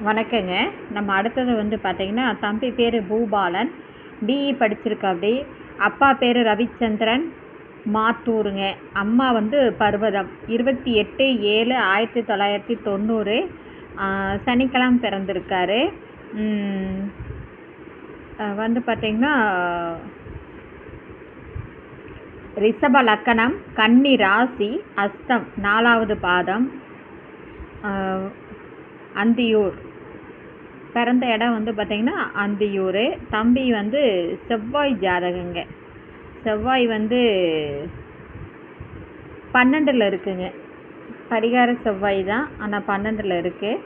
வணக்கங்க. நம்ம அடுத்தது வந்து பார்த்தீங்கன்னா, தம்பி பேரு பூபாலன். பிஇ படிச்சிருக்காப்படி. அப்பா பேரு ரவிச்சந்திரன், மாத்தூருங்க. அம்மா வந்து பர்வதம். 28/7/1990 சனிக்கிழமை பிறந்திருக்காரு. வந்து பார்த்தீங்கன்னா, ரிஷப லக்கணம், கன்னி ராசி, அஸ்தம் 4வது பாதம், அந்தியூர். பிறந்த இடம் வந்து பார்த்திங்கன்னா அந்தியூர். தம்பி வந்து செவ்வாய் ஜாதகங்க. செவ்வாய் வந்து 12ல் இருக்குங்க. பரிகார செவ்வாய் தான், ஆனால் 12ல் இருக்குது.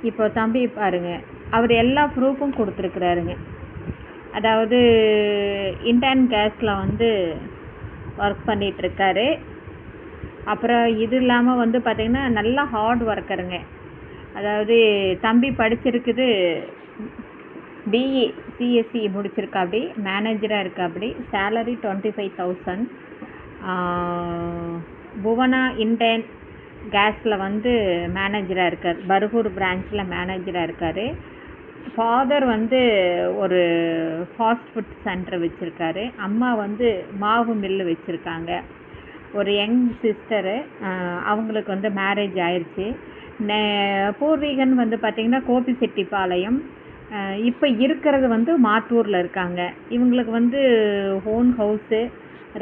இப்போ தம்பி பாருங்க, அவர் எல்லா ப்ரூஃபும் கொடுத்துருக்குறாருங்க. அதாவது இன்டர்ன் கேஸில் வந்து ஒர்க் பண்ணிகிட்ருக்காரு. அப்புறம் இது இல்லாமல் வந்து பார்த்திங்கன்னா நல்லா ஹார்ட் ஒர்க்கருங்க. அதாவது தம்பி படிச்சிருக்குது பிஇ சிஎஸ்சி முடிச்சிருக்காப்படி, மேனேஜராக இருக்காப்படி. சேலரி 25,000. புவனா இண்டேன் கேஸில் வந்து மேனேஜராக இருக்கார். பர்கூர் பிரான்ச்சில் மேனேஜராக இருக்கார். ஃபாதர் வந்து ஒரு ஃபாஸ்ட் ஃபுட் சென்டர் வச்சுருக்காரு. அம்மா வந்து மாவு மில்லு வச்சுருக்காங்க. ஒரு யங் சிஸ்டரு, அவங்களுக்கு வந்து மேரேஜ் ஆயிடுச்சு. பூர்வீகன் வந்து பார்த்திங்கன்னா கோபிச்செட்டிப்பாளையம். இப்போ இருக்கிறது வந்து மாத்தூரில் இருக்காங்க. இவங்களுக்கு வந்து ஓன் ஹவுஸு,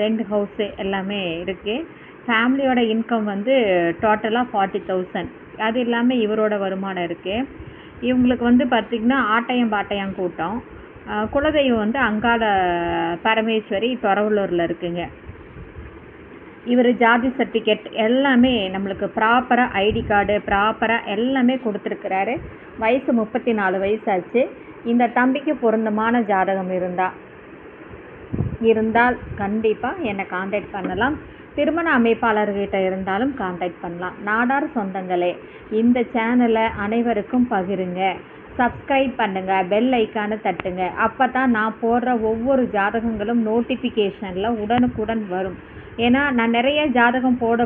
ரெண்ட் ஹவுஸு எல்லாமே இருக்குது. ஃபேமிலியோட இன்கம் வந்து டோட்டலாக 40,000. அது இல்லாமல் இவரோட வருமானம் இருக்குது. இவங்களுக்கு வந்து பார்த்திங்கன்னா ஆட்டையம் பாட்டையம் கூட்டம். குலதெய்வம் வந்து அங்காள பரமேஸ்வரி தொரவலூரில் இருக்குங்க. இவர் ஜாதி சர்டிஃபிகேட் எல்லாமே நம்மளுக்கு ப்ராப்பராக, ஐடி கார்டு ப்ராப்பராக எல்லாமே கொடுத்துருக்குறாரு. வயசு 34 வயசாச்சு. இந்த தம்பிக்கு பொருந்தமான ஜாதகம் இருந்தால் கண்டிப்பாக என்னை காண்டாக்ட் பண்ணலாம். திருமண அமைப்பாளர்கிட்ட இருந்தாலும் காண்டாக்ட் பண்ணலாம். நாடார் சொந்தங்களே, இந்த சேனலை அனைவருக்கும் பகிருங்க, சப்ஸ்கிரைப் பண்ணுங்கள், பெல் ஐக்கானை தட்டுங்க. அப்போ தான் நான் போடுற ஒவ்வொரு ஜாதகங்களும் நோட்டிஃபிகேஷனில் உடனுக்குடன் வரும். ஏன்னா நான் நிறைய ஜாதகம் போட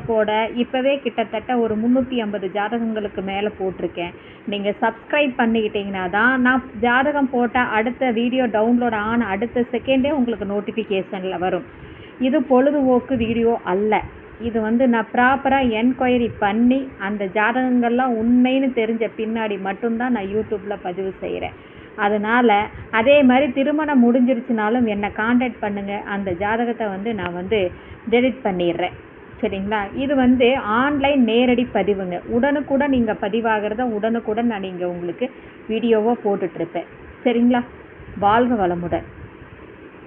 இப்போவே கிட்டத்தட்ட ஒரு 350 ஜாதகங்களுக்கு மேலே போட்டிருக்கேன். நீங்கள் சப்ஸ்கிரைப் பண்ணிக்கிட்டிங்கன்னா தான் நான் ஜாதகம் போட்டால் அடுத்த வீடியோ டவுன்லோட் ஆன அடுத்த செகண்டே உங்களுக்கு நோட்டிஃபிகேஷனில் வரும். இது பொழுதுபோக்கு வீடியோ அல்ல. இது வந்து நான் ப்ராப்பராக என்கொயரி பண்ணி அந்த ஜாதகங்கள்லாம் உண்மைன்னு தெரிஞ்ச பின்னாடி மட்டும்தான் நான் யூடியூப்பில் பதிவு செய்கிறேன். அதனால் அதே மாதிரி திருமணம் முடிஞ்சிருச்சுனாலும் என்னை காண்டாக்ட் பண்ணுங்கள். அந்த ஜாதகத்தை வந்து நான் வந்து டெலிட் பண்ணிடுறேன். சரிங்களா? இது வந்து ஆன்லைன் நேரடி பதிவுங்க. உடனுக்குடன் நீங்கள் பதிவாகிறத உடனுக்குடன் நான் உங்களுக்கு வீடியோவாக போட்டுட்ருப்பேன். சரிங்களா? வாழ்க வளமுடன்.